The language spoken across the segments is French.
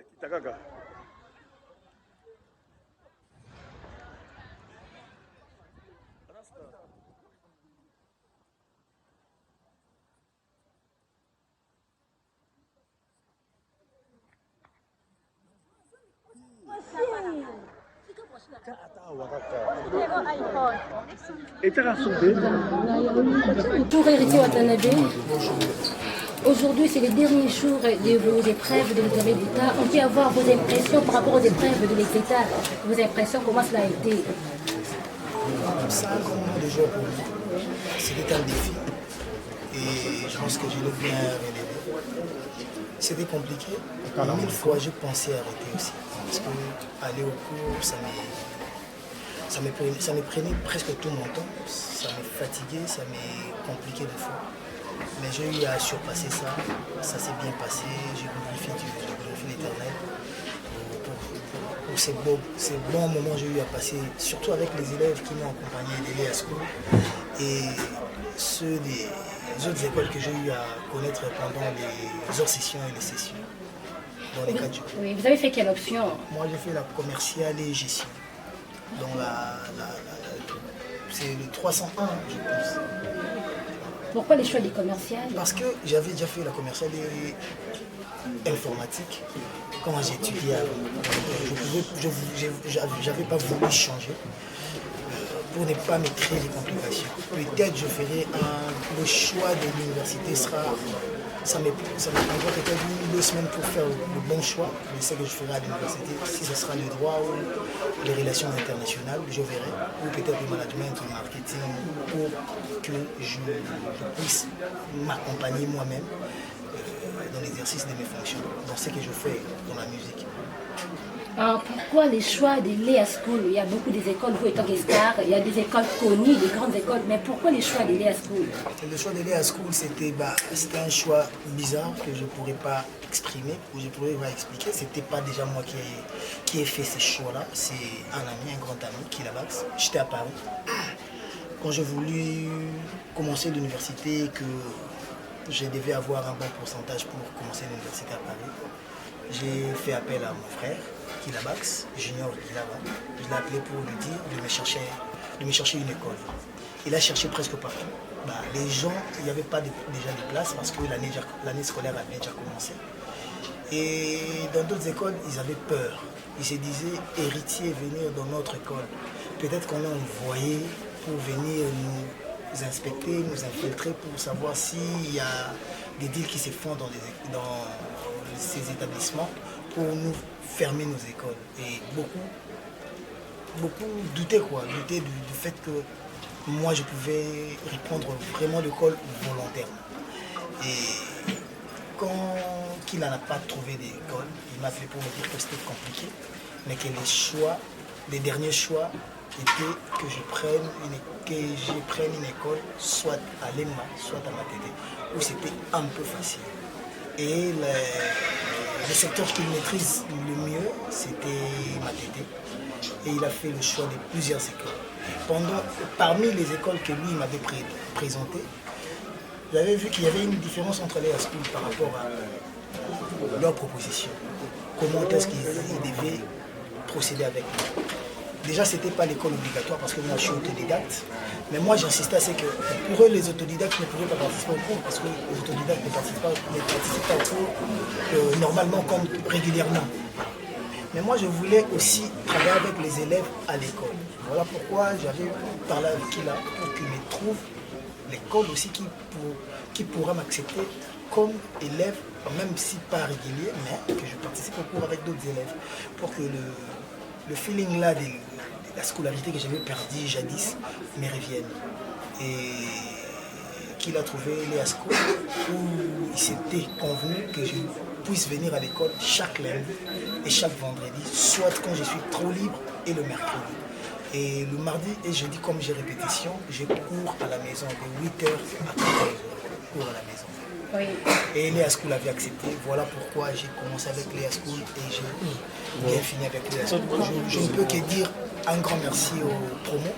Kitagaga. Pour Héritier Watanabe, aujourd'hui c'est les derniers jours de vos épreuves de l'examen d'État. On peut avoir vos impressions par rapport aux épreuves de l'État. Vos impressions, comment cela a été? 5 ans déjà pour moi, c'était un défi. Et je pense que je l'ai bien relevé. C'était compliqué. Mille fois, je pensais arrêter aussi. Parce que aller au cours, ça me prenait presque tout mon temps. Ça me fatiguait, ça me compliquait des fois. Mais j'ai eu à surpasser ça. Ça s'est bien passé. J'ai glorifié l'Éternel pour ces bons moments que j'ai eu à passer, surtout avec les élèves qui m'ont accompagné de l'EA School et ceux des autres écoles que j'ai eu à connaître pendant les hors-sessions et les sessions. Dans les 4 jours. Oui, vous avez fait quelle option? Moi, j'ai fait la commerciale et gestion. Donc, c'est le 301, je pense. Pourquoi les choix des commerciales? Parce que j'avais déjà fait la commerciale et informatique quand j'étudiais. Je n'avais pas voulu changer pour ne pas me créer des complications. Peut-être je ferai le choix de l'université sera. Ça me prendra peut-être 1 ou 2 semaines pour faire le bon choix. Je sais que je ferai à l'université. Si ce sera le droit ou les relations internationales, je verrai. Ou peut-être le management ou le marketing pour que je puisse m'accompagner moi-même dans l'exercice de mes fonctions, dans ce que je fais dans la musique. Pourquoi les choix de l'EA School? Il y a beaucoup des écoles, vous étant Guescar, il y a des écoles connues, des grandes écoles, mais pourquoi les choix de l'EA School? Le choix de l'EA School, c'était un choix bizarre que je ne pourrais pas exprimer, ou je ne pourrais pas expliquer. Ce n'était pas déjà moi qui ai fait ce choix-là, c'est un ami, un grand ami, qui est là-bas. J'étais à Paris. Quand j'ai voulu commencer l'université, que je devais avoir un bon pourcentage pour commencer l'université à Paris, j'ai fait appel à mon frère, qui est là-bas, Junior, qui est là-bas. Je l'ai appelé pour lui dire de me chercher une école. Il a cherché presque partout. Les gens, il n'y avait pas déjà de place parce que l'année scolaire avait déjà commencé. Et dans d'autres écoles, ils avaient peur. Ils se disaient, héritier, venir dans notre école. Peut-être qu'on a envoyé pour venir nous inspecter, nous infiltrer pour savoir s'il y a des deals qui se font dans ces établissements pour nous fermer nos écoles. Et beaucoup doutaient du fait que moi je pouvais reprendre vraiment l'école volontairement. Et quand il n'en a pas trouvé d'école, il m'a fait pour me dire que c'était compliqué, mais que les derniers choix étaient que je prenne une école soit à l'EMA, soit à Matete, où c'était un peu facile. Et le secteur qu'il maîtrise le mieux, c'était Matete. Et il a fait le choix de plusieurs écoles. Parmi les écoles que lui m'avait présentées, j'avais vu qu'il y avait une différence entre les schools par rapport à leurs propositions. Comment est-ce qu'ils devaient procéder avec nous. Déjà, ce n'était pas l'école obligatoire parce que moi, je suis autodidacte. Mais moi, j'insistais à ce que pour eux, les autodidactes ne pouvaient pas participer au cours parce que les autodidactes ne participent pas au cours normalement comme régulièrement. Mais moi, je voulais aussi travailler avec les élèves à l'école. Voilà pourquoi j'avais parlé avec lui là pour qu'il me trouve l'école aussi qui pourra m'accepter comme élève, même si pas régulier, mais que je participe au cours avec d'autres élèves pour que le feeling là de la scolarité que j'avais perdue jadis me revienne. Et qu'il a trouvé les ASCO où il s'était convenu que je puisse venir à l'école chaque lundi et chaque vendredi, soit quand je suis trop libre et le mercredi. Et le mardi et jeudi, comme j'ai répétition, je cours à la maison de 8h à 14h, cours à la maison. Oui. Et Léa School avait accepté. Voilà pourquoi j'ai commencé avec Léa School et j'ai bien fini avec Léa School. Je ne peux que dire un grand merci au promo,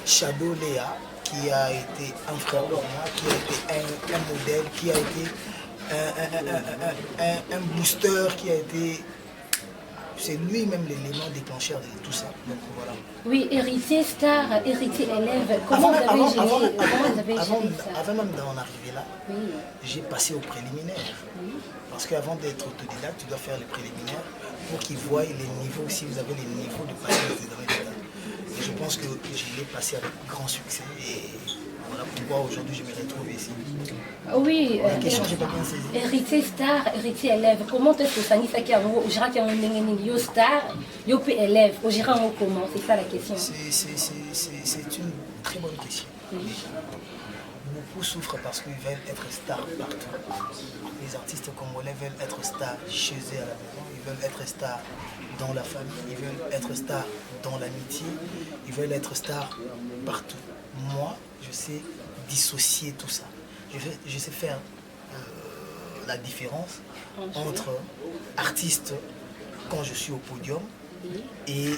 Shadow Léa, qui a été un frère pour moi, qui a été un modèle, qui a été un booster, qui a été... C'est lui-même l'élément déclencheur de tout ça. Donc voilà. Oui, héritier star, héritier élève, comment vous avez géré ça? Avant même d'en arriver là, Oui. j'ai passé au préliminaire. Oui. Parce qu'avant d'être autodidacte, tu dois faire les préliminaires pour qu'ils voient les niveaux, si vous avez les niveaux de passage des examens. Et je pense que je l'ai passé avec grand succès. Et voilà pourquoi aujourd'hui je me retrouve ici. Oui, La question, je n'ai pas bien saisi. héritier star, héritier élève, comment est-ce que ça n'y fait qu'il y a un star, yo peut élève, au gérant comment? C'est ça la question. C'est une très bonne question. Beaucoup souffrent parce qu'ils veulent être stars partout. Les artistes congolais veulent être stars chez eux à la maison, ils veulent être stars dans la famille, ils veulent être stars dans l'amitié, ils veulent être stars partout. Moi, je sais dissocier tout ça. Je sais faire la différence entre artiste quand je suis au podium et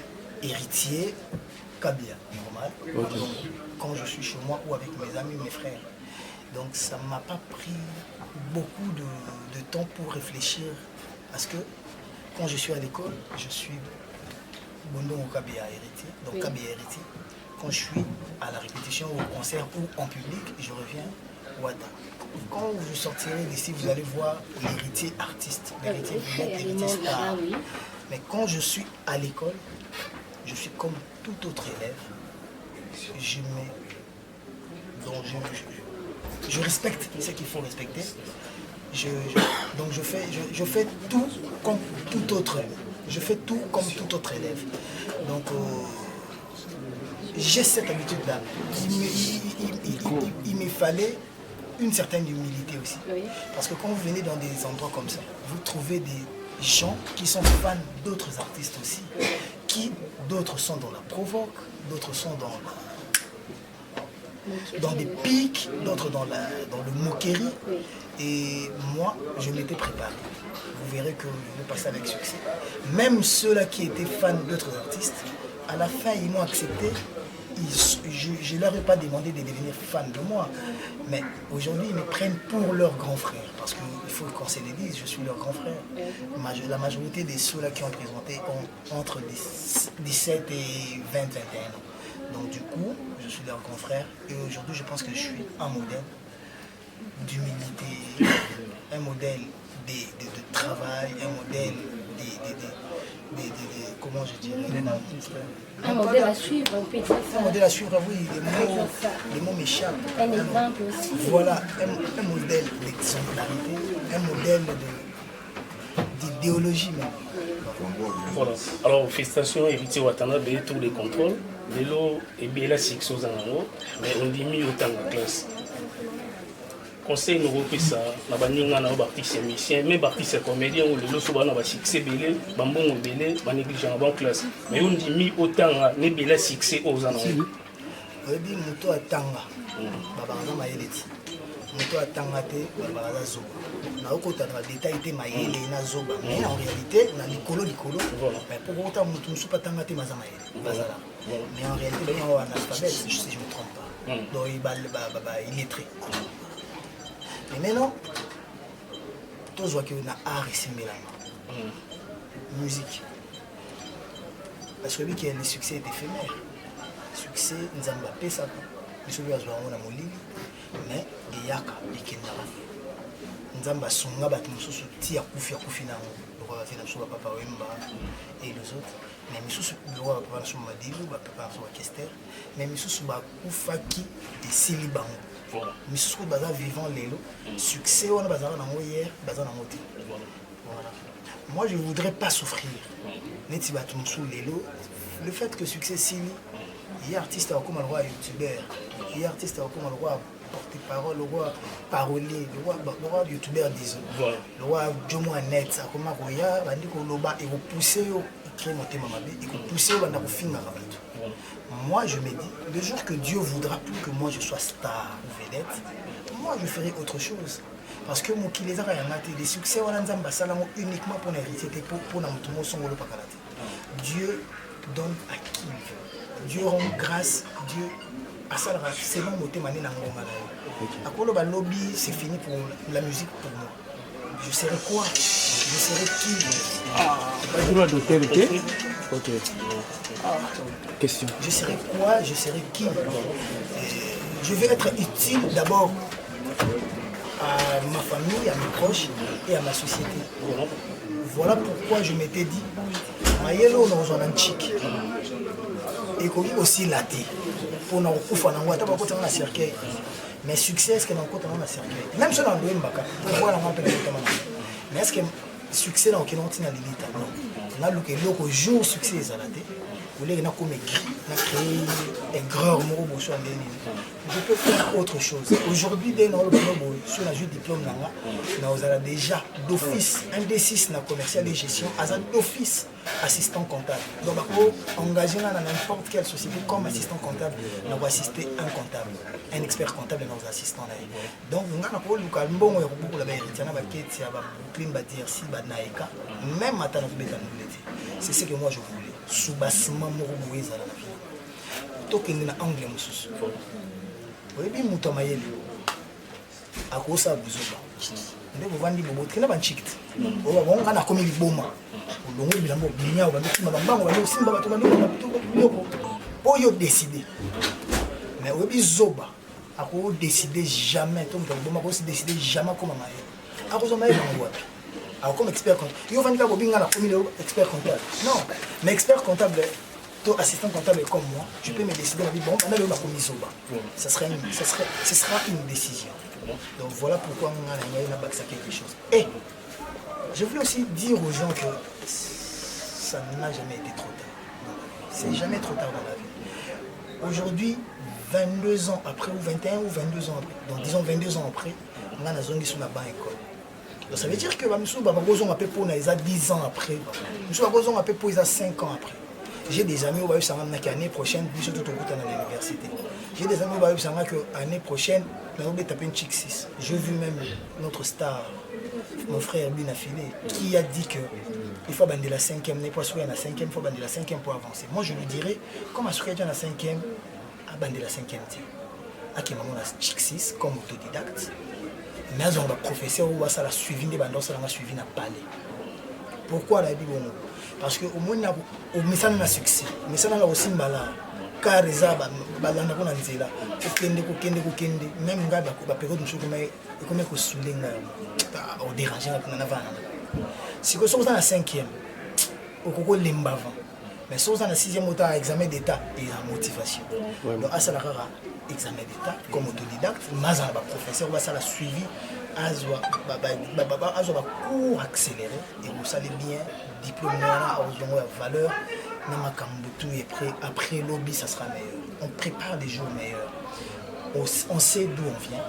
héritier Kabia, normal. Okay. Donc, quand je suis chez moi ou avec mes amis, mes frères. Donc ça ne m'a pas pris beaucoup de temps pour réfléchir. Parce que quand je suis à l'école, je suis Bondon Kabia héritier. Donc Kabia héritier. Quand je suis à la répétition, au concert ou en public, je reviens Wata. Quand vous sortirez d'ici, vous allez voir l'héritier artiste, l'héritier star. Mais quand je suis à l'école, je suis comme tout autre élève. Je respecte ce qu'il faut respecter. Donc je fais tout comme tout autre élève. Je fais tout comme tout autre élève. Donc j'ai cette habitude-là. Il me fallait une certaine humilité aussi. Oui. Parce que quand vous venez dans des endroits comme ça, vous trouvez des gens qui sont fans d'autres artistes aussi, qui d'autres sont dans la provoque, d'autres sont dans des pics, d'autres dans le moquerie. Oui. Et moi, je m'étais préparé. Vous verrez que je vais passer avec succès. Même ceux-là qui étaient fans d'autres artistes, à la fin, ils m'ont accepté. Je ne leur ai pas demandé de devenir fan de moi, mais aujourd'hui ils me prennent pour leur grand frère, parce qu'il faut qu'on se le dise, je suis leur grand frère. La majorité de ceux-là qui ont présenté ont entre 17 et 20, 21 ans. Donc du coup, je suis leur grand frère, et aujourd'hui je pense que je suis un modèle d'humilité, un modèle de travail, un modèle comment je dirais, un modèle à suivre, on peut dire ça. Un modèle à suivre, oui, les mots m'échappent. Un exemple aussi. Voilà, un modèle d'exemplarité, un modèle d'idéologie même. Voilà. Alors, félicitations, héritier Watanabe, tous les contrôles. Lélo et bien six aux anneaux, mais on dit mis autant de classe. Conseil nous repris ça, na baninga na artiste musicien, même artiste comédien ou les autres na ba succès belé, bambon belé, ba négligent avant classe. Mais on dit mis autant ne bela succès aux anneaux. On dit moto atanga. Baba na mayeleti. Moto atanga te baba na zoba. Na okota na détail te mayele na zoba. Mais en réalité, na likolo. Mais pour autant moto musupa tanga te maza mayele. Bazala. Mais en réalité, ben on a analphabète si je me trompe pas. Donc il est très. Mais maintenant, tous voient qu'il y a un art ici, musique. Parce que lui qui a le succès est éphémère. Le succès, nous avons pas ça. Nous sommes à Molini, mais il y a des Kendara. Nous avons songa battu sous tia koufi na le roi va sur papa Wemba et les autres. Mais nous le roi va sur Madilu, papa sur Kester. Mais nous sommes koufaki et Silibango. Misusu baza vivant lelo succès on a bazana nango hier bazana ngoti Voilà. Moi, je ne voudrais pas souffrir. Le fait que succès s'il y a artiste comme le roi youtubeur, il y a artiste comme le roi porte-parole, le roi parolier, le roi youtubeur, disons. Voilà. Le roi Jomo Net, comme un roya, il faut pousser au créer mon thème, il faut pousser au film. Moi, je me dis, le jour que Dieu voudra plus que moi je sois star ou vedette, moi je ferai autre chose. Parce que mon qui les a des succès uniquement pour l'héritier, pour Dieu donne à qui il veut. Dieu rend grâce, Dieu a ça selon mon thème. À lobby, c'est fini pour la musique pour moi. Je serai quoi? Je serai qui? Je dois d'autorité. Ok. Question. Je serai quoi? Je serai qui? Je vais être utile d'abord à ma famille, à mes proches et à ma société. Voilà pourquoi je m'étais dit, Mayelo dans un chic. Et aussi laté. Pour nous faire un cercueil. Mais succès, est-ce que nous avons un cercueil? Même si nous avons un baka, pourquoi nous avons un. Mais est-ce que succès dans lequel on a l'élite? Non. On a le jour succès est laté. Vous voulez créer aigreur, je peux faire autre chose. Aujourd'hui, dès que sur la jeu diplôme, nous avons déjà d'office un D6 dans commercial et gestion, d'office assistant comptable. Donc, engager dans n'importe quelle société comme assistant comptable, nous avons assisté un comptable, un expert comptable dans nos assistants. Donc, nous avons beaucoup même c'est ce que moi je voulais. Sous-bassement, je voulais. Tokende na angle mususu. Oyebi mutu amayele. Akosa buzoba. Nde bovandi bobote na banchikiti. Oba bonga na komi liboma. Olongo bilambo binya oba mutima bango ba simba bato bandi na bitoko yoko. Oyo décider. Mais oyebi zoba. Ako décider jamais to mutu liboma ko décider jamais comme amayele. Akozo mayele bango wapi. Alors comme expert comptable. Yo vandi ka bobinga na komi expert comptable. Non, mais expert comptable assistant comptable comme moi, je peux me décider, bon, on a le commission. Ce sera une décision. Donc voilà pourquoi on a quelque chose. Et je voulais aussi dire aux gens que ça n'a jamais été trop tard. C'est jamais trop tard dans la vie. Aujourd'hui, 22 ans après, ou 21 ou 22 ans après, donc disons 22 ans après, on a une zone sur la bonne école. Donc ça veut dire que nous avons appelé pour 10 ans après, nous avons appelé pour 5 ans après. J'ai des amis qui savent que l'année prochaine, nous sommes tous à l'université. J'ai des amis qui savent que l'année prochaine, nous allons taper une chick 6. J'ai vu même notre star, mon frère Bina Filé, qui a dit qu'il faut bander la 5e, n'est pas sûr la 5e, il faut bander la 5e pour avancer. Moi je lui dirais, comme à ce qu'il y a la 5e, à bander la 5e. À qui maman la chick 6 comme autodidacte, mais on va professeur ou ça la suivi des bandes, ça la suivi n'a pas. Pourquoi la dit bon? Parce que au moins au message na succès message na aussi mbala car eza balanda ko na nzela kokende même ngaba ko ba période msuku mais comme ko sulenga au déranger na vana si ko so na 5e okoko lembava mais so na 6e autant examen d'état et en motivation donc à ça la rara examen d'état comme autodidacte maza ba professeur va ça la suivi azwa ba cours accéléré et vous savez bien diplôme à valeur, après lobby, ça sera meilleur. On prépare des jours meilleurs. On sait d'où on vient,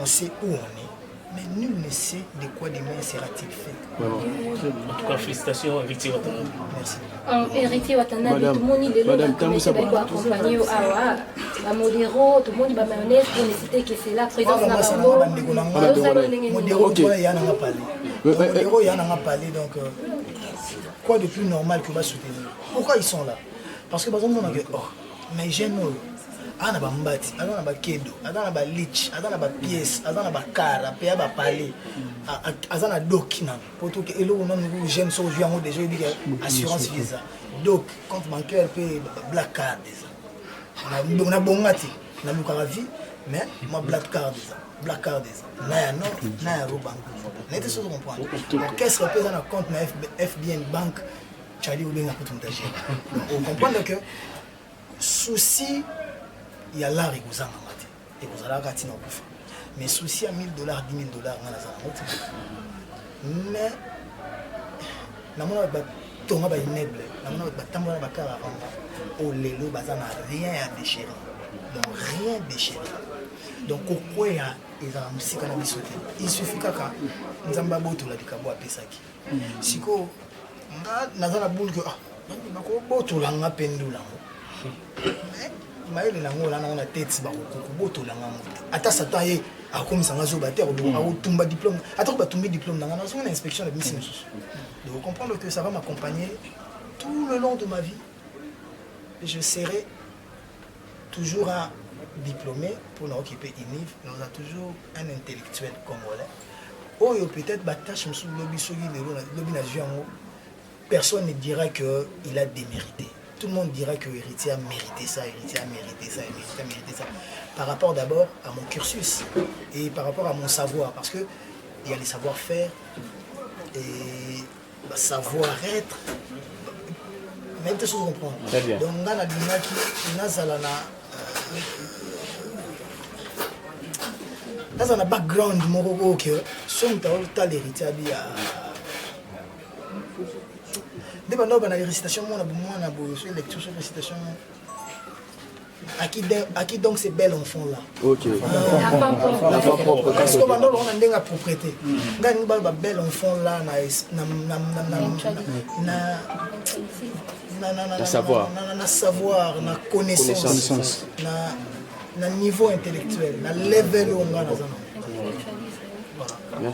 on sait où on est, mais nul ne sait de quoi demain sera-t-il fait. En tout cas, félicitations à Héritier Watanabe. Merci. Héritier Watanabe, tout le monde est là, tout le monde va accompagner à Modéro, tout le monde va mayonnaise pour nécessiter que c'est la présence donc quoi de plus normal que va soutenir? Pourquoi ils sont là? Parce que par exemple, on a dit, oh, mais j'aime nous. On a ba mbati, on a ba kedo, on a ba lich, on a ba pièce, on a ba car, on a ba palais, on a doc na. Pour tout que elo on j'aime so jouer en déjà dit assurance visa. Doc compte bancaire paye black card déjà. On a bongati, na lukara vie, mais moi black card déjà. Black card déjà. Na ya no, na ya bank. N'était ce qu'on comprend. Donc qu'est-ce que représente un compte na FBN Bank? Charlie ou bien na tout montage. On comprend que souci il y a l'art et vous en avez et vous allez rater nos bouffes. Mais souci à $1000, $10,000, on a ça. Mais namona batonga baimmeuble namona batambola bakaravanga o lelo baza na rien à déchirer donc rien déchiré donc kokweya ezala mosika na biso te il suffit kaka nzambe abotola likambo apesaki sikoyo nga naza na bule ke bakobotola nga mpe ndulango mayele nango olana na tete bakobotola nga mote ata satan ye akomisanga zoba te akotumba diplôme ata ko batumbi diplôme nanga nazonga na inspection na bimisi mosusu de comprendre que ça va m'accompagner tout le long de ma vie je serai toujours un diplômé pour nous occuper INIV nous a toujours un intellectuel congolais oh peut-être batache mosusu lobi soki lobi na juango personne ne dira que il a démérité. Tout le monde dira que Héritier a mérité ça, Héritier a mérité ça, Héritier a mérité ça. Par rapport d'abord à mon cursus et par rapport à mon savoir. Parce qu'il y a les savoir-faire et savoir-être. Même des choses comprendre. Très bien. Donc, on a dit dans un background, mon que si on a l'héritier dépendant de la récitation, moi, je suis lecture sur récitation. À qui donc ces belles enfants-là? Ok. L'enfant propre. Parce qu'on a une propriété. On a une belle enfant-là, na savoir, na connaissance, na niveau intellectuel, na level où on a.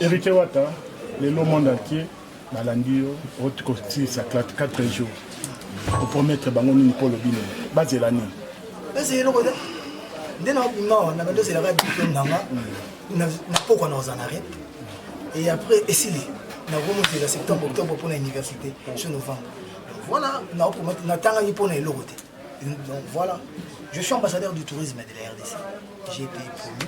Héritier Wata, le monde entier. Balandio, autre côté, ça claque 4 jours. Pour promettre Bangoni pour le bino. Basé l'année. C'est le côté. Dès qu'on a c'est la diplôme d'Anga, on a pourquoi nous en arrêt. Et après, essayez. On a remonté le septembre, octobre pour l'université, sur novembre. Voilà, on a promis, on a tant pour les côté. Donc voilà, je suis ambassadeur du tourisme de la RDC. J'ai été promu.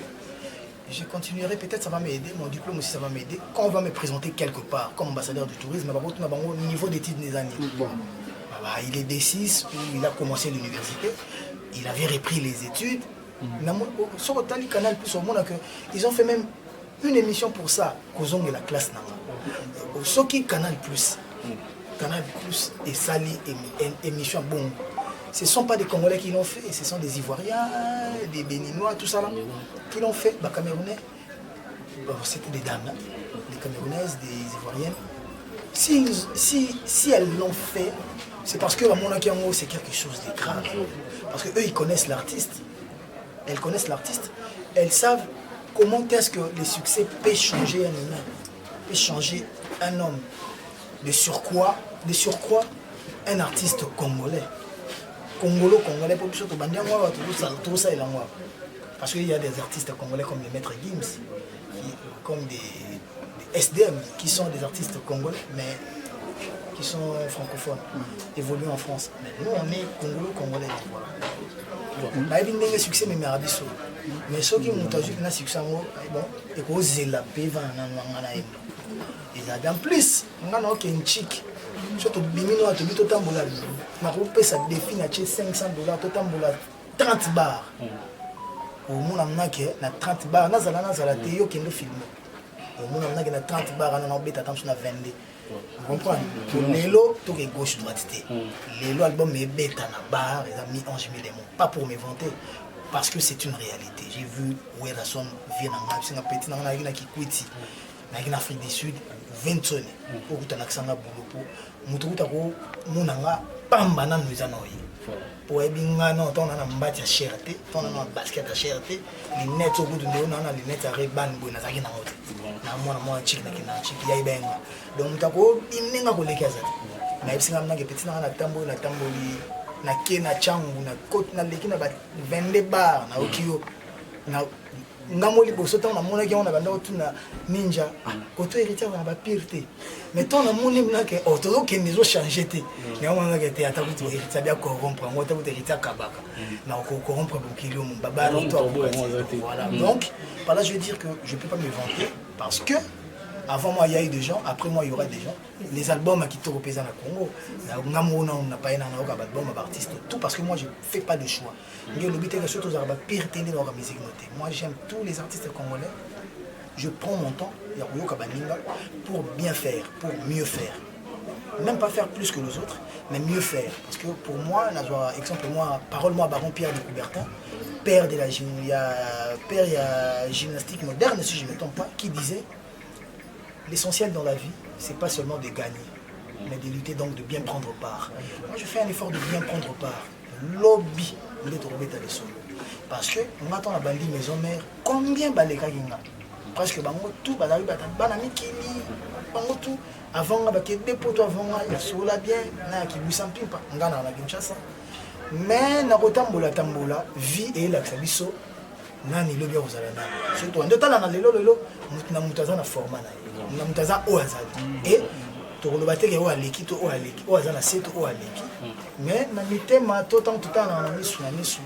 Je continuerai, peut-être ça va m'aider, mon diplôme aussi ça va m'aider. Quand on va me présenter quelque part comme ambassadeur du tourisme, au niveau d'études des années. Il est D6 où il a commencé l'université, il avait repris les études. Sur le canal plus au monde, ils ont fait même une émission pour ça, Kozong et la classe Nama. Ce qui Canal Plus et Sali émission bon. Ce ne sont pas des Congolais qui l'ont fait, ce sont des Ivoiriens, des Béninois, tout ça là, qui l'ont fait. Les Camerounais, c'était des dames, là, des Camerounaises, des Ivoiriennes. Si elles l'ont fait, c'est parce que mon Akiango, c'est quelque chose de grave. Parce qu'eux, ils connaissent l'artiste. Elles connaissent l'artiste. Elles savent comment est-ce que le succès peut changer un humain, peut changer un homme. De surcroît, un artiste congolais. Congolais, pour tout ça, parce qu'il y a des artistes congolais comme les maîtres Gims, comme des SDM, qui sont des artistes congolais, mais qui sont francophones, évoluent en France. Mais nous, on est congolais. Voilà. Il y a succès, mais mais ceux qui ont un succès, ils ont la paix, et en plus, on a un chic. Surtout, bimino a tout tambola. Ma roupe ça défie na $500 tout tambola 30 bars. Au monde amna ke na 30 bars nazala te yo kendo filmer. Au monde amna ke na 30 bars na beta tam na 22. Vous comprenez? Lelo to ke gauche droite te. Lelo album me beta na bar et a mis 11 000 démons. Pas pour me vanter parce que c'est une réalité. J'ai vu où la son vient en singa petit na kikwiti. En Afrique du Sud, 20 tonnes. Pour que tu aies accès à boulot, pour que tu aies pamba na nous anoyi. Pour ebinga non, ton na mbati ya cherté, ton na basket ya cherté, les nets au bout de nous, na les nets à reban bo na zaki na hote. Na mwana chick na kina chick ya ibenga. Donc tako imenga ko leka zati. Na ibsinga mna ke petit na tamboli na ke na changu na côte na leki na ba 22 bar na okio na ngamoli boso tant na mona ki on a banda otuna ninja koto héritier na ba pire mais tant na mona mna ke oto ke nizo changer te na mona ke te ata kutu héritier bien corrompre ngota kutu héritier kabaka na ko corrompre bokilo mon baba to voilà donc par là je veux dire que je peux pas me vanter parce que avant moi il y a eu des gens, après moi il y aura des gens. Les albums qui te représentent à Congo, on n'a pas un album d'artiste, tout parce que moi je ne fais pas de choix. Moi j'aime tous les artistes congolais. Je prends mon temps pour bien faire, pour mieux faire. même pas faire plus que les autres, mais mieux faire. Parce que pour moi, exemple, moi, parole-moi Baron Pierre de Coubertin, père de la gymnastique moderne, si je ne me trompe pas, qui disait l'essentiel dans la vie, c'est pas seulement de gagner, mais de lutter, donc de bien prendre part. Moi, je fais un effort de bien prendre part. Lobby, parce que on attend la bandi maison mère, combien baleka ginga? Presque bango tout, bazali banami kili, bango tout. Avant, on a des potes avant, il y a sur la bien, qui lui s'en pimpe, on a la Kinshasa. Mais na tambola tambola, vie et la sabiso, nani le bien aux alana. Surtout, en deux temps, on a lelo, na mutaza na format, na mutaza au hasard. Et pour le battre, on a l'équipe, on a l'équipe, on a la set, on a l'équipe. Mais na mité ma tout temps on a mis sur la mise.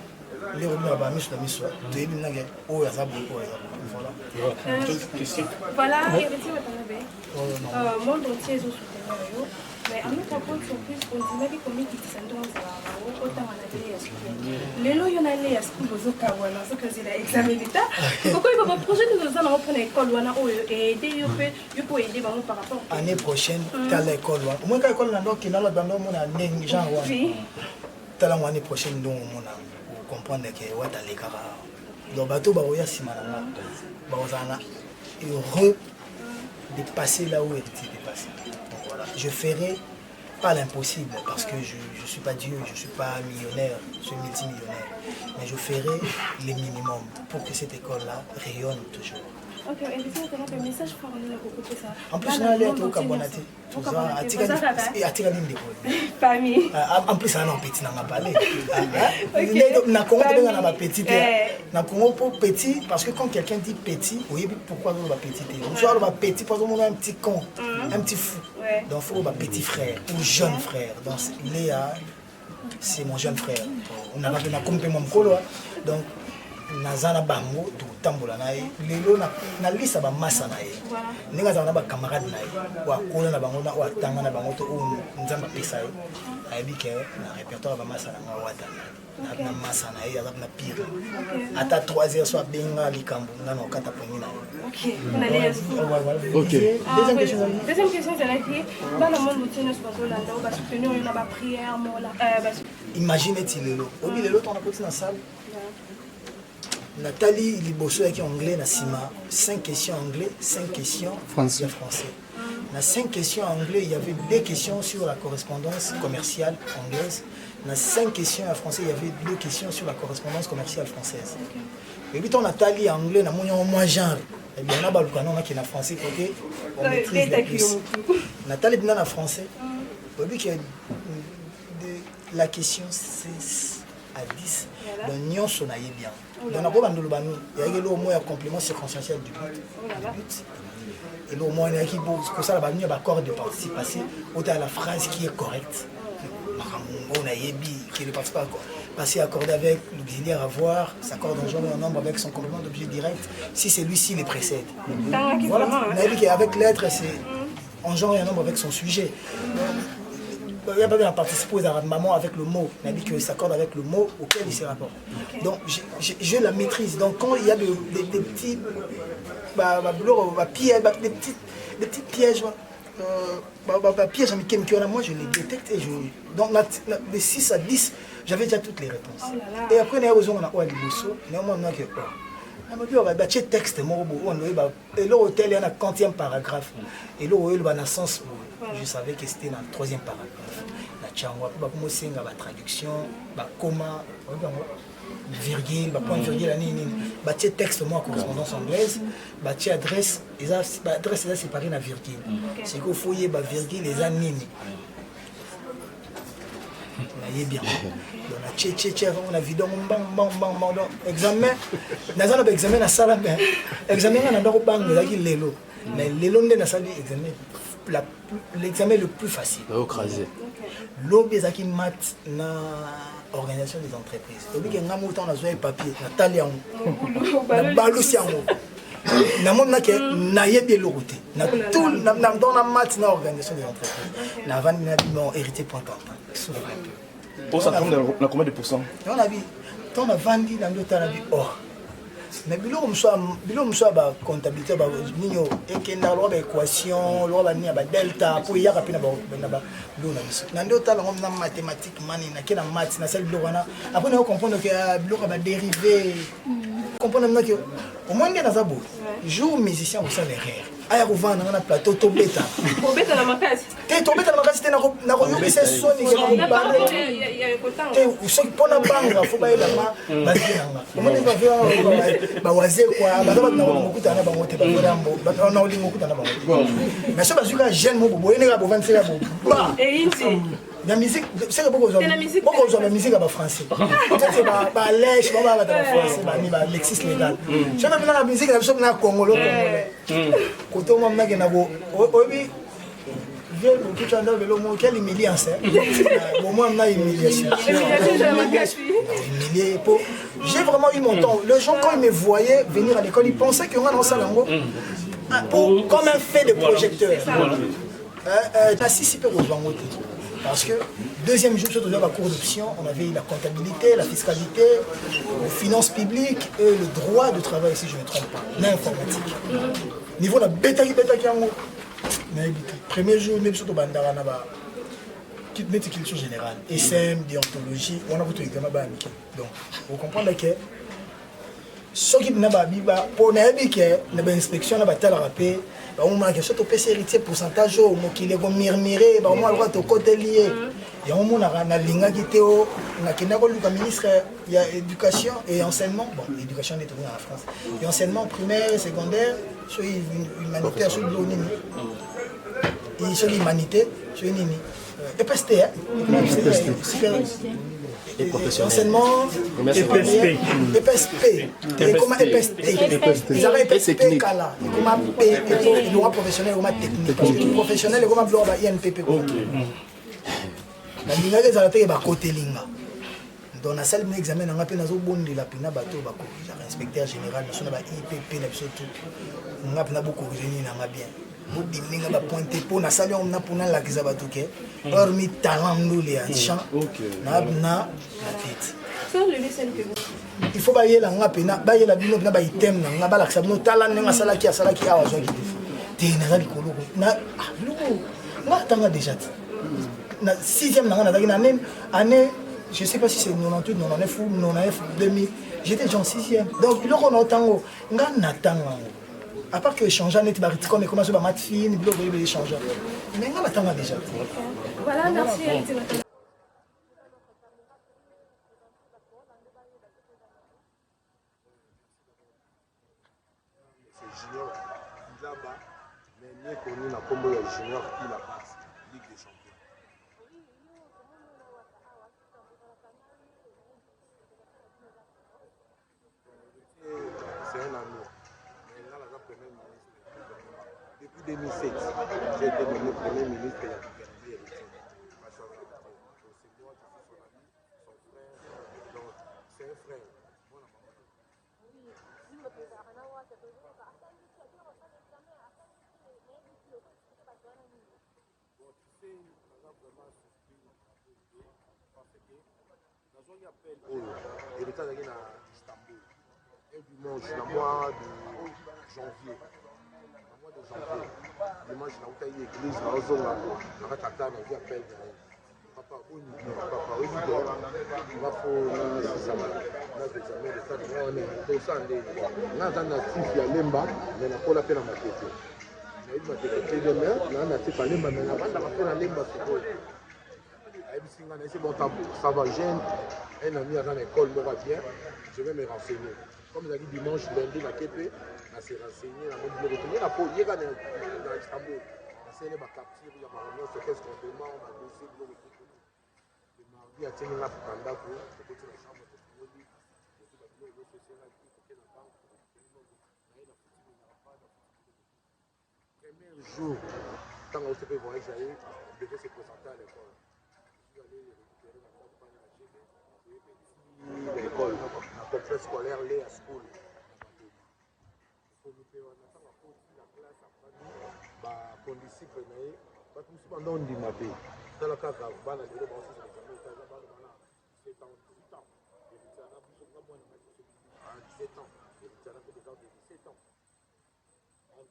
Les revenus à mis sur la mise. Tu es bien au hasard, voilà. Voilà, Héritier Watanabe. Monde entier est au soutien. Mais à notre point de surprise, on dirait que comme il dit ça, autant on a des esprits. Les lois, il y en a les esprits, vous êtes à ce que c'est l'examen d'État. Pourquoi il va pas projet de nous en reprendre l'école et aider, il peut aider par rapport. Année prochaine, tu as l'école. Au moins, quand l'école est dans le genre, tu as l'année prochaine, donc on comprend que tu as l'écart. Donc, bateau, il y a Simana. Heureux de passer là où il était dépassé. Donc voilà, je ferai pas l'impossible parce que je ne suis pas Dieu, je ne suis pas millionnaire, je suis multimillionnaire. Mais je ferai le minimum pour que cette école-là rayonne toujours. Ok, et puis un message pour ça. En plus, on a l'air au Cabonaté. Famille. En plus, on a un petit dans ma palais. Na Congo, on a petit. Na Congo, pour petit, parce que quand quelqu'un dit petit, oui, pourquoi on va petit? On soit le petit parce qu'on a un petit con, un petit fou. Donc, il faut un petit frère ou jeune frère. Donc, Léa, c'est mon jeune frère. On a compris mon colo. Donc, nazana bango to tambola naye lelo na lisa ba masa naye ninga za na ba camarade naye wa kola na bango na wa tanga na bango to nzamba pesa yo ayebi ke na répertoire ba masa na wata na masa naye ala na pire ata 3 heures soit benga likambo ngana okata pongi na OK on allait OK deuxième question c'est là qui dans le monde où nous sommes là on va soutenir on a ba prière mola imaginez-t-il lelo obi lelo ton apoti na salle Nathalie Liboso qui est anglais, Nassima, 5 questions anglais, 5 questions français. Dans 5 questions anglais, il y avait 2 questions sur la correspondance commerciale anglaise. Dans 5 questions en français, il y avait 2 questions sur la correspondance commerciale française. Et puis, Nathalie anglais, on a moins genre. Et bien, on a le canon qui est en français, côté, on maîtrise le plus. Nathalie est en français. Et puis, la question 6 à 10, l'union sonaille bien. Donc, on a il y a au moins un complément circonstanciel du but. Et au moins, il y a ça, un accord de participation, où tu as la phrase qui est correcte. On a qui ne passe pas passer accordé avec l'auxiliaire avoir, s'accorde en genre et en nombre avec son complément d'objet direct, si celui-ci les précède. Voilà, on a dit qu'avec l'être, c'est en genre et en nombre avec son sujet. Il n'y a pas bien à participer aux maman avec le mot. On a dit qu'il s'accorde avec le mot auquel il se rapporte. Donc, je la maîtrise. Donc, quand il y a des petits pièges, des petits pièges, moi je les détecte. Et donc, de 6 à 10, j'avais déjà toutes les réponses. Et après, on a besoin de on a un texte, et là, il y a un 40e paragraphe. Et là, il y a un sens. Je savais que c'était dans le 3e paragraphe. La traduction, comment, virgule, point virgule, texte, moi, correspondance anglaise, adresse, adresse est séparée dans virgule. C'est qu'il faut y avoir virgule, les années. On a bien. On a vidé examen. Nous avons examen à salle. Examen à l'élo. Mais l'élo n'est pas l'examen le plus facile. L'objet est qu'il mat dans l'organisation des entreprises. L'objet est qu'il y a un papier, Nathalie Ango, Balousi Ango. Na mona ke na yebi le route na tout na dans la mat na organisation des entreprises na vandi na mon hérité point pour ça tombe dans combien de pourcents on a vu ton a vandi dans l'autre a vu oh Mais biloko muso ba comptabilité ba ninyo ekenda lo ba équation lo ba ni ba delta pour yaka pina ba lo na biso na ndio tala ngom na mathématique mani na kena maths na sel biloko na après na comprendre que biloko ba dérivé comprendre maintenant que au moins ngena za bo jour musicien au sein des rires aya kovanda na plateau tobeta na makasi tobeta na makasi te na ko yobisa soni ke ba te usoki pona banga fo ba elama ba kinanga omone ba vela ba waze kwa ba ba na mokuta na bango te ba rambo ba na olingo kuta na bango mais so ba zuka jeune mo bo ene ga bo 27 bo ba la musique c'est beaucoup de la musique à français c'est ba lèche ba français ba ni ba Lexis légal je même la musique na congolais côté moi na ke na bo obi vieux tout ça dans le mot quelle humiliation bon moi na humiliation humilié pour j'ai vraiment eu mon temps les gens quand ils me voyaient venir à l'école ils pensaient que moi dans ça lango comme un fait de projecteur assis super aux bangots. Parce que deuxième jour, surtout dans la cours d'option, on avait la comptabilité, la fiscalité, les finances publiques et le droit de travail, si je ne me trompe pas, l'informatique. Niveau de bêta qui en haut. Premier jour, même surtout dans la culture générale, SM, déontologie, on a beaucoup de gamins. Donc, vous comprenez que ce qui n'a pas pour l'inspection, n'a pas tel rappel. On m'a dit que PC héritier pourcentage au mot qui est murmuré, on m'a droit au côté lié. Et on m'a linga qui était au ministre il y a éducation et enseignement. Bon, l'éducation est tournée en France. Et enseignement primaire et secondaire, sur humanitaire, sur l'ONU. Et sur l'humanité, sur l'UNIMI. EPST, Et professionnel. Enseignement, EPSP. Et comment EPST? Ils avaient EPSP Kala. Et comment P, le droit professionnel, comment technique. Parce que le professionnel, comment le droit INPP. La ligne des arrêtés est côté linga. Dans la salle d'examen, on a appelé dans bon de la pina bateau, inspecteur général, on a IPP, on a beaucoup corrigé, on a bien. Boudilinga ba pointer pour na salle on a pour na la kizabatuke. Hormis talent nous les chant. Na tête. Il faut bailler la ngapena, bailler la bino na ba item na ngaba la sabno talent nga salaki asalaki awa zo ki. Te na za likolo. Na loko. Na tanga déjà. Na 6e na na na année je sais pas si c'est 98 99 ou 99 2000. J'étais genre 6e. Donc loko na tango nga na tanga. À part que échanger net bariti comme comment je vais mat fine blog et échanger mais on attend déjà voilà merci c'est junior Nzamba mais mieux connu na combo ya junior qui la passe Ligue des Champions c'est un amour. Depuis 2007, j'ai été nommé Premier ministre de la Gouvernement héritier. C'est moi qui suis son ami, son frère, donc c'est un frère. Bon, tu sais, on a vraiment souffert parce que dans un appel, l'État est à Istanbul. Un dimanche, le mois de janvier. Dimanche, na uta yi église na ozonga na tata na via appel papa oni papa oyi do va fo na sisama na examen de ça na on est to sande na zana tif ya lemba mais na kola pe na matete na yi matete de mer na tif ya lemba mais na banda ka na lemba soko ay bisinga na c'est bon temps ça va jeune un ami à l'école me va bien je vais me renseigner comme la dimanche lundi la kepe à se renseigner à mon retourner la peau il y a dans Istanbul c'est les capture il y a vraiment c'est qu'est-ce qu'on demande à dossier de le mardi à tenir la panda pour côté la chambre de Fouoli et tout la bureau de social qui côté la banque premier jour quand on se fait voyager on devait se présenter à l'école je suis allé récupérer la carte par la GD l'école la complexe scolaire les à school condisciple na ye bato mosusu banda ondima mpe tala kaka bana lelo baosisa examen eza bana bana 17 ans 18 ans 17 ans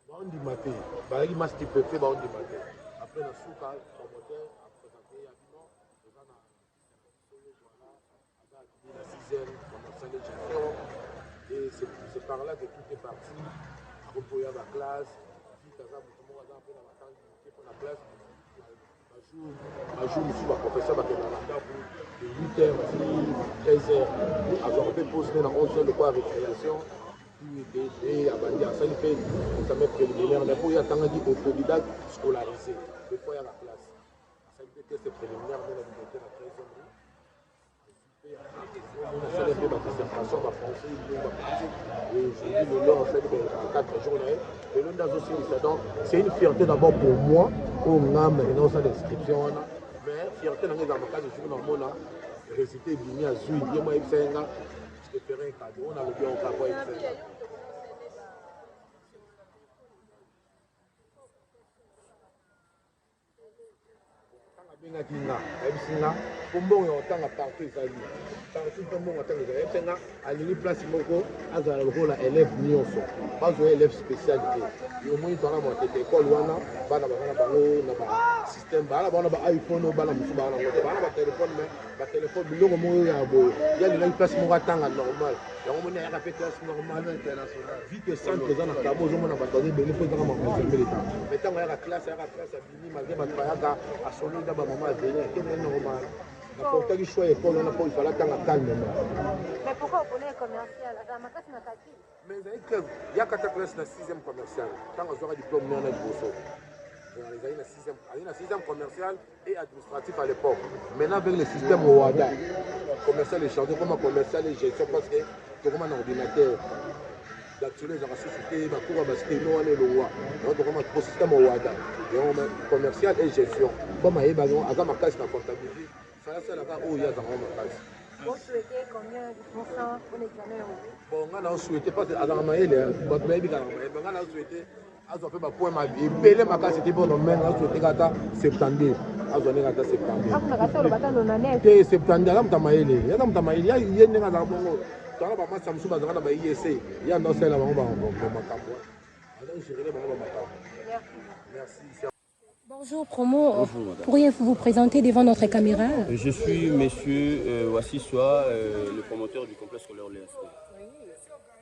On dit maté, bah il m'a stupéfait, bah on dit maté. Après le souka, promoteur a présenté habillement, la sixième, commençant les gestions, et c'est par là que tout est parti. Après la classe, tout le monde a appris la pour la classe. Un jour, monsieur le professeur va tenir la table de 8h à 13h, avoir fait poster dans 11h de quoi récréation. Et à Bandia, ça lui fait examen préliminaire, mais pour y attendre autodidacte scolarisé, des fois il y a la classe. Ça lui fait test préliminaire, mais la bibliothèque à 13h. On a fait des dissertations, on va français, et aujourd'hui, le long, on fait 4 journées. Et l'un des aussi, c'est une fierté d'abord pour moi, pour moi, maintenant, ça l'inscription, mais fierté dans les avocats, je suis dans le monde, réciter, venir à Zouy, moi, il fait un je te ferai un cadeau, on a le bien au cadeau, il fait un Kinga, Ebsinga, Pombon et Otanga partout, ça dit. Partout, Pombon, Otanga, Ebsinga, à l'une place Moko, à la rôle à élève Nyonso, pas aux élèves spécialité. Et au moins, il faudra monter l'école, Bana, système, Bana, iPhone, Bana, téléphone, mais téléphone, il y a une place Moratanga normal. Et on a une classe normale internationale. Vu que centre ans à Cabo, on a bataillé, mais il faut vraiment préserver l'État. Maintenant, il y a la classe, à Bini, malgré ma travail à Solo, d'abord, maman, c'est normal. N'importe quel choix école, on a pas, il fallait attendre calme. Mais pourquoi on est commercial? Ma classe n'a pas dit. Mais il y a 4 classes dans 6e commercial. Quand on aura diplôme, on a le bosso. Il y a 6e commercial et administratif à l'époque. Maintenant, avec le système OADA, commercial et changé, comment commercial et gestion, parce que c'est comme un ordinateur. D'actualiser la société, la cour à basket, nous on est le roi. Donc, on a un système OADA. Et on a commercial et gestion. Comme à Ebanon, à ma casse, la comptabilité, ça c'est là-bas où il y a dans ma casse. Vous souhaitez combien de pourcents pour l'examen? Bon, on a souhaité, parce que dans ma maille, on a souhaité. As fait ma poème et belé ma casse était bon mais on souhaité gata septembre as donné gata septembre ah on a gata le bâton nonane te septembre là mtamaele ya mtamaele ya yene nga za bongo tala ba masa msuba za ba IEC ya ndo sela ba makambo alors gérer ba makambo merci. Bonjour Promo. Bonjour, pourriez-vous vous présenter devant notre caméra? Je suis monsieur Wassissoa, le promoteur du complexe scolaire l'EST.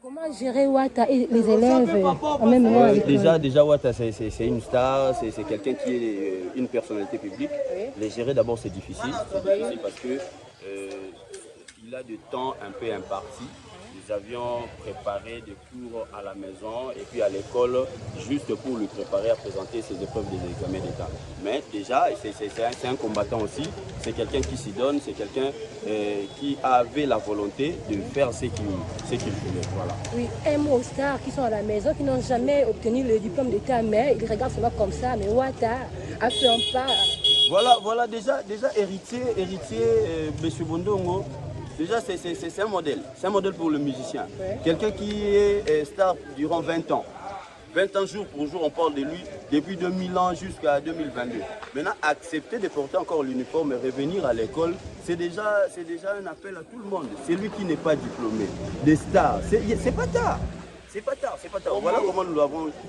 Comment gérer Wata et les élèves en même temps? Déjà Wata, c'est une star, c'est quelqu'un qui est une personnalité publique. Oui. Les gérer d'abord c'est difficile parce que il a du temps un peu imparti. Nous avions préparé des cours à la maison et puis à l'école juste pour lui préparer à présenter ses épreuves des examens d'État. Mais déjà, c'est un combattant aussi, c'est quelqu'un qui s'y donne, c'est quelqu'un qui avait la volonté de faire ce qu'il voulait. Voilà. Oui, un mot aux stars qui sont à la maison, qui n'ont jamais obtenu le diplôme d'État, mais ils regardent seulement comme ça, mais Wata a fait un pas. Voilà déjà héritier, M. Bondongo. Déjà, c'est un modèle. C'est un modèle pour le musicien. Ouais. Quelqu'un qui est star durant 20 ans. 20 ans jour pour jour, on parle de lui depuis 2000 ans jusqu'à 2022. Maintenant, accepter de porter encore l'uniforme et revenir à l'école, c'est déjà un appel à tout le monde. C'est lui qui n'est pas diplômé. Des stars, c'est pas tard. C'est pas tard. Voilà comment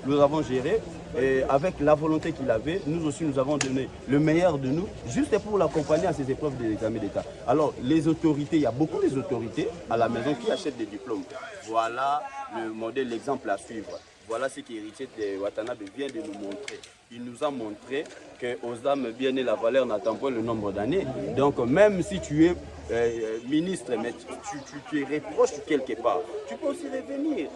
nous avons géré. Et avec la volonté qu'il avait, nous aussi nous avons donné le meilleur de nous, juste pour l'accompagner à ces épreuves de l'examen d'État. Alors les autorités, il y a beaucoup d'autorités à la maison qui achètent des diplômes. Voilà le modèle, l'exemple à suivre. Voilà ce qu'Héritier de Watanabe vient de nous montrer. Il nous a montré qu'aux âmes bien nées, la valeur n'attend pas le nombre d'années. Donc même si tu es ministre, mais tu es reproche quelque part, tu peux aussi revenir,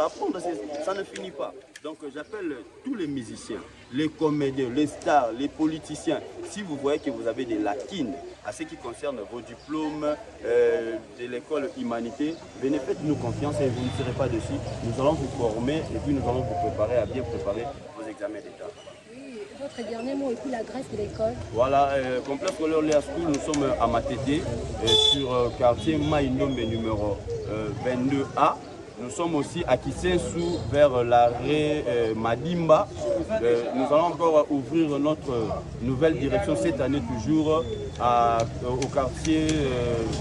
apprendre, ça ne finit pas. Donc j'appelle tous les musiciens, les comédiens, les stars, les politiciens, si vous voyez que vous avez des lacunes à ce qui concerne vos diplômes de l'école Humanité, venez, faites-nous confiance et vous ne serez pas dessus. Nous allons vous former et puis nous allons vous préparer à bien préparer vos examens d'État. Votre dernier mot et puis l'adresse de l'école. Voilà, complexe scolaire Léa School, nous sommes à Matédé, sur quartier Maïndombe numéro 22A. Nous sommes aussi à Kisensou, vers l'arrêt Madimba. Nous allons encore ouvrir notre nouvelle direction cette année toujours au quartier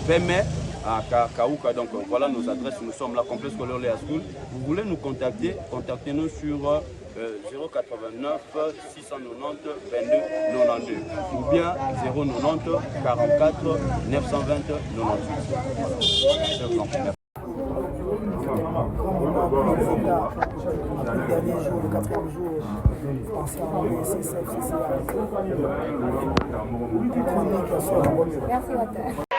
20 mai. à Kaouka. Donc voilà nos adresses, nous sommes là, complexe scolaire Léa School. Vous voulez nous contacter, contactez-nous sur 089 690 22 92 ou bien 090 44 920 98. Le dernier jour, le 4e jour, ensemble, CCF, CCA. Merci, Wata.